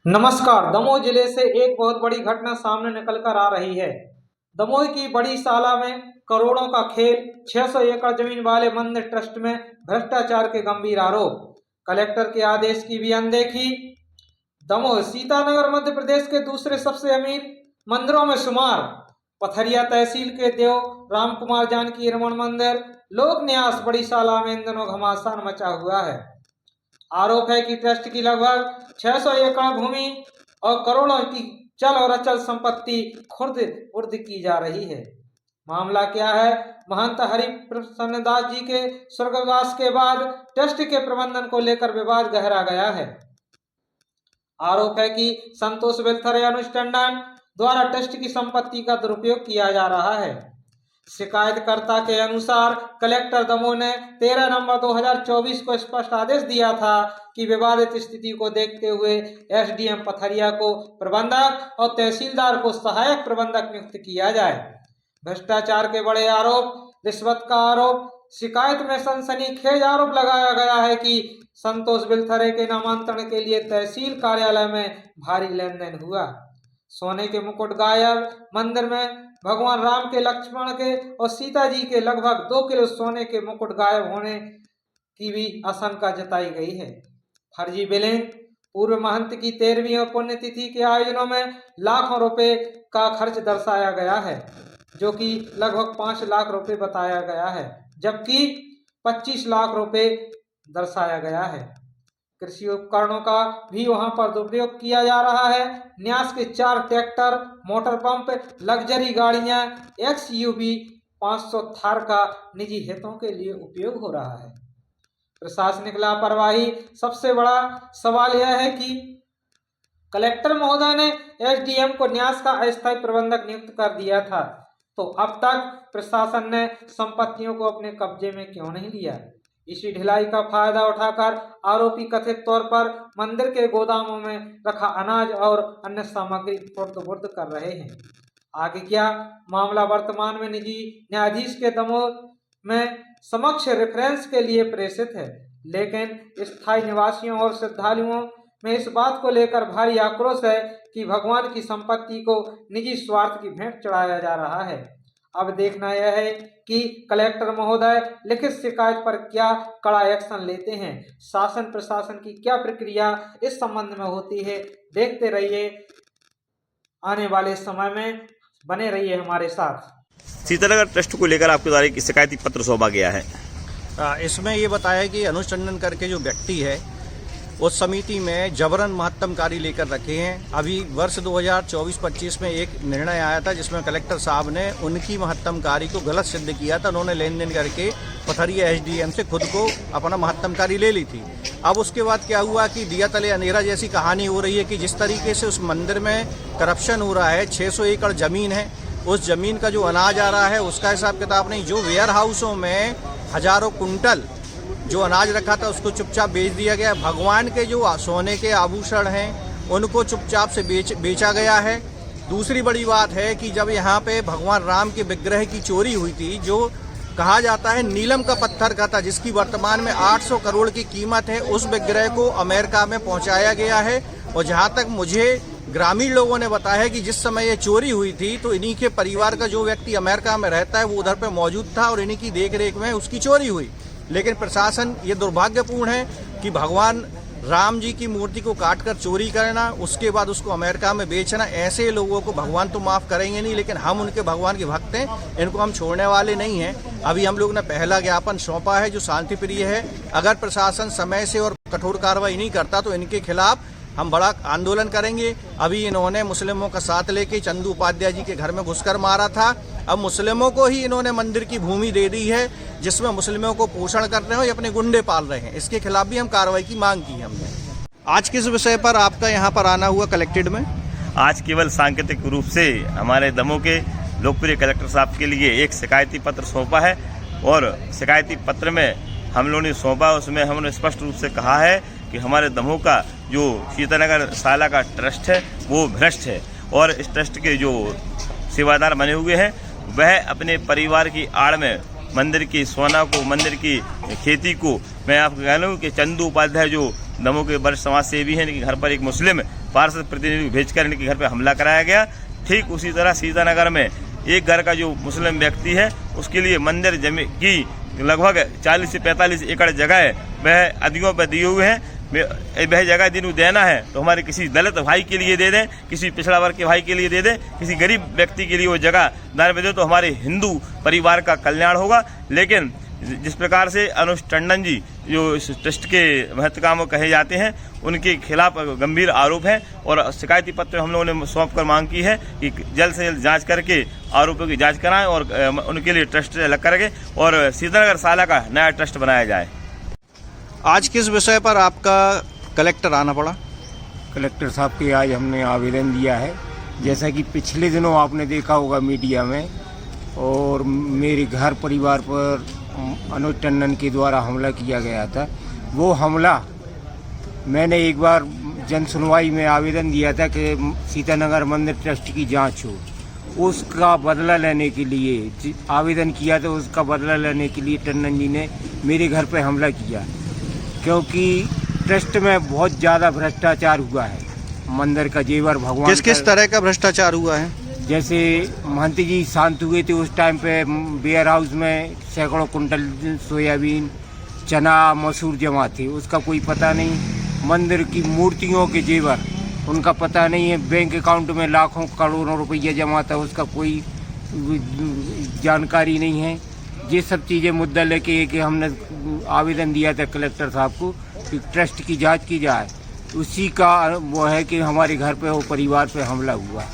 नमस्कार। दमोह जिले से एक बहुत बड़ी घटना सामने निकल कर आ रही है। दमोह की बड़ी साला में करोड़ों का खेल, 600 एकड़ जमीन वाले मंदिर ट्रस्ट में भ्रष्टाचार के गंभीर आरोप, कलेक्टर के आदेश की भी अनदेखी। दमोह सीतानगर मध्य प्रदेश के दूसरे सबसे अमीर मंदिरों में शुमार पथरिया तहसील के देव राम कुमार जानकी रमन मंदिर लोक न्यास बड़ी साला में इन दिनों घमासान मचा हुआ है। आरोप है कि ट्रस्ट की लगभग 600 एकड़ भूमि और करोड़ों की चल और अचल संपत्ति खुर्द बुर्द की जा रही है। मामला क्या है? महंत हरि प्रसन्न दास जी के स्वर्गवास के बाद ट्रस्ट के प्रबंधन को लेकर विवाद गहरा गया है। आरोप है कि संतोष वेलफेयर अनुष्ठान द्वारा ट्रस्ट की संपत्ति का दुरुपयोग किया जा रहा है। शिकायतकर्ता के अनुसार कलेक्टर दमोह ने 13 नवंबर 2024 को स्पष्ट आदेश दिया था कि विवादित स्थिति को देखते हुए एसडीएम पथरिया को प्रबंधक और तहसीलदार को सहायक प्रबंधक नियुक्त किया जाए। भ्रष्टाचार के बड़े आरोप, रिश्वत का आरोप, शिकायत में सनसनीखेज आरोप लगाया गया है कि संतोष वेलफेयर के नामांतरण के लिए तहसील कार्यालय में भारी लेन देन हुआ। सोने के मुकुट गायब, मंदिर में भगवान राम के, लक्ष्मण के और सीता जी के लगभग 2 किलो सोने के मुकुट गायब होने की भी आशंका जताई गई है। फर्जी बिलिंग, पूर्व महंत की 13वीं और पुण्यतिथि के आयोजनों में लाखों रुपए का खर्च दर्शाया गया है, जो कि लगभग 5 लाख रुपए बताया गया है, जबकि 25 लाख रुपए दर्शाया गया है। कृषि उपकरणों का भी वहां पर दुरुपयोग किया जा रहा है। न्यास के 4 ट्रैक्टर, मोटर पंप, लग्जरी गाड़ियां, XUV 500 थार का निजी हितों के लिए उपयोग हो रहा है। प्रशासनिक लापरवाही। सबसे बड़ा सवाल यह है कि कलेक्टर महोदय ने एसडीएम को न्यास का अस्थायी प्रबंधक नियुक्त कर दिया था, तो अब तक प्रशासन ने संपत्तियों को अपने कब्जे में क्यों नहीं लिया? इसी ढिलाई का फायदा उठाकर आरोपी कथित तौर पर मंदिर के गोदामों में रखा अनाज और अन्य सामग्री फुर्द कर रहे हैं। आगे क्या? मामला वर्तमान में निजी न्यायाधीश के दमोह में समक्ष रेफरेंस के लिए प्रेषित है, लेकिन स्थायी निवासियों और श्रद्धालुओं में इस बात को लेकर भारी आक्रोश है कि भगवान की संपत्ति को निजी स्वार्थ की भेंट चढ़ाया जा रहा है। अब देखना यह है कि कलेक्टर महोदय लिखित शिकायत पर क्या कड़ा एक्शन लेते हैं। शासन प्रशासन की क्या प्रक्रिया इस संबंध में होती है, देखते रहिए। आने वाले समय में बने रहिए हमारे साथ। सीतानगर ट्रस्ट को लेकर आपके द्वारा एक शिकायती पत्र सौंपा गया है। इसमें ये बताया कि अनुष्ठान करके जो व्यक्ति है उस समिति में जबरन महत्तम कार्य लेकर रखे हैं। अभी वर्ष 2024-25 में एक निर्णय आया था जिसमें कलेक्टर साहब ने उनकी महत्तम कार्य को गलत सिद्ध किया था। उन्होंने लेन देन करके पथरिया एसडीएम से खुद को अपना महत्तम कार्य ले ली थी। अब उसके बाद क्या हुआ कि दिया तले अंधेरा जैसी कहानी हो रही है कि जिस तरीके से उस मंदिर में करप्शन हो रहा है, 600 एकड़ जमीन है, उस जमीन का जो अनाज आ रहा है उसका हिसाब किताब नहीं। जो वेयर हाउसों में हजारों कुंटल जो अनाज रखा था उसको चुपचाप बेच दिया गया। भगवान के जो सोने के आभूषण हैं उनको चुपचाप से बेचा गया है। दूसरी बड़ी बात है कि जब यहाँ पे भगवान राम के विग्रह की चोरी हुई थी, जो कहा जाता है नीलम का पत्थर का था, जिसकी वर्तमान में 800 करोड़ की कीमत है, उस विग्रह को अमेरिका में पहुँचाया गया है। और जहाँ तक मुझे ग्रामीण लोगों ने बताया है कि जिस समय ये चोरी हुई थी तो इन्हीं के परिवार का जो व्यक्ति अमेरिका में रहता है वो उधर पे मौजूद था और इन्हीं की देखरेख में उसकी चोरी हुई। लेकिन प्रशासन, ये दुर्भाग्यपूर्ण है कि भगवान राम जी की मूर्ति को काटकर चोरी करना, उसके बाद उसको अमेरिका में बेचना, ऐसे लोगों को भगवान तो माफ़ करेंगे नहीं, लेकिन हम उनके भगवान के भक्त हैं, इनको हम छोड़ने वाले नहीं हैं। अभी हम लोग ने पहला ज्ञापन सौंपा है जो शांति प्रिय है। अगर प्रशासन समय से और कठोर कार्रवाई नहीं करता तो इनके खिलाफ हम बड़ा आंदोलन करेंगे। अभी इन्होंने मुस्लिमों का साथ लेके चंदू उपाध्याय जी के घर में घुसकर मारा था। अब मुस्लिमों को ही इन्होंने मंदिर की भूमि दे दी है जिसमें मुस्लिमों को पोषण कर रहे हो या अपने गुंडे पाल रहे हैं। इसके खिलाफ भी हम कार्रवाई की मांग की हमने। आज किस विषय पर आपका यहाँ पर आना हुआ कलेक्टेड में? आज केवल सांकेतिक रूप से हमारे दमोह के लोकप्रिय कलेक्टर साहब के लिए एक शिकायती पत्र सौंपा है और शिकायती पत्र में हम लोगों ने सौंपा, उसमें हमने स्पष्ट रूप से कहा है कि हमारे दमोह का जो सीतानगर साला का ट्रस्ट है वो भ्रष्ट है और इस ट्रस्ट के जो सेवादार बने हुए हैं वह अपने परिवार की आड़ में मंदिर की सोना को, मंदिर की खेती को, मैं आपको कह लूँ कि चंदू उपाध्याय जो दमोह के वरिष्ठ समाज सेवी हैं, घर पर एक मुस्लिम पार्षद प्रतिनिधि भेजकर इनके घर पे हमला कराया गया। ठीक उसी तरह सीतानगर में एक घर का जो मुस्लिम व्यक्ति है उसके लिए मंदिर जमीन की लगभग 40 से 45 एकड़ जगह है, वह अधियों पर दिए हुए हैं। वह जगह जिन्हें देना है तो हमारे किसी दलित भाई के लिए दे दें, किसी पिछड़ा वर्ग के भाई के लिए दे दें, किसी गरीब व्यक्ति के लिए वो जगह दान में दे तो हमारे हिंदू परिवार का कल्याण होगा। लेकिन जिस प्रकार से अनुज टंडन जी जो इस ट्रस्ट के महत्वकाम कहे जाते हैं उनके खिलाफ गंभीर आरोप है और शिकायती पत्र हम लोगों ने सौंप कर मांग की है कि जल्द से जल्द जांच करके आरोपों की जांच कराएं और उनके लिए ट्रस्ट अलग करके और सीतानगर साला का नया ट्रस्ट बनाया जाए। आज किस विषय पर आपका कलेक्टर आना पड़ा? कलेक्टर साहब के आज हमने आवेदन दिया है। जैसा कि पिछले दिनों आपने देखा होगा मीडिया में और मेरे घर परिवार पर अनुज टंडन के द्वारा हमला किया गया था, वो हमला मैंने एक बार जन सुनवाई में आवेदन दिया था कि सीतानगर मंदिर ट्रस्ट की जांच हो। उसका बदला लेने के लिए आवेदन किया था, उसका बदला लेने के लिए टंडन जी ने मेरे घर पर हमला किया क्योंकि ट्रस्ट में बहुत ज़्यादा भ्रष्टाचार हुआ है। मंदिर का जेवर भगवान किस तरह का भ्रष्टाचार हुआ है? जैसे महंत जी शांत हुए थे उस टाइम पे वेयर हाउस में सैकड़ों कुंटल सोयाबीन, चना, मसूर जमा थे, उसका कोई पता नहीं। मंदिर की मूर्तियों के जेवर उनका पता नहीं है। बैंक अकाउंट में लाखों करोड़ों रुपया जमा था, उसका कोई जानकारी नहीं है। ये सब चीज़ें मुद्दा लेके कि हमने आवेदन दिया था कलेक्टर साहब को कि ट्रस्ट की जांच की जाए, उसी का वो है कि हमारे घर पे वो परिवार पे हमला हुआ।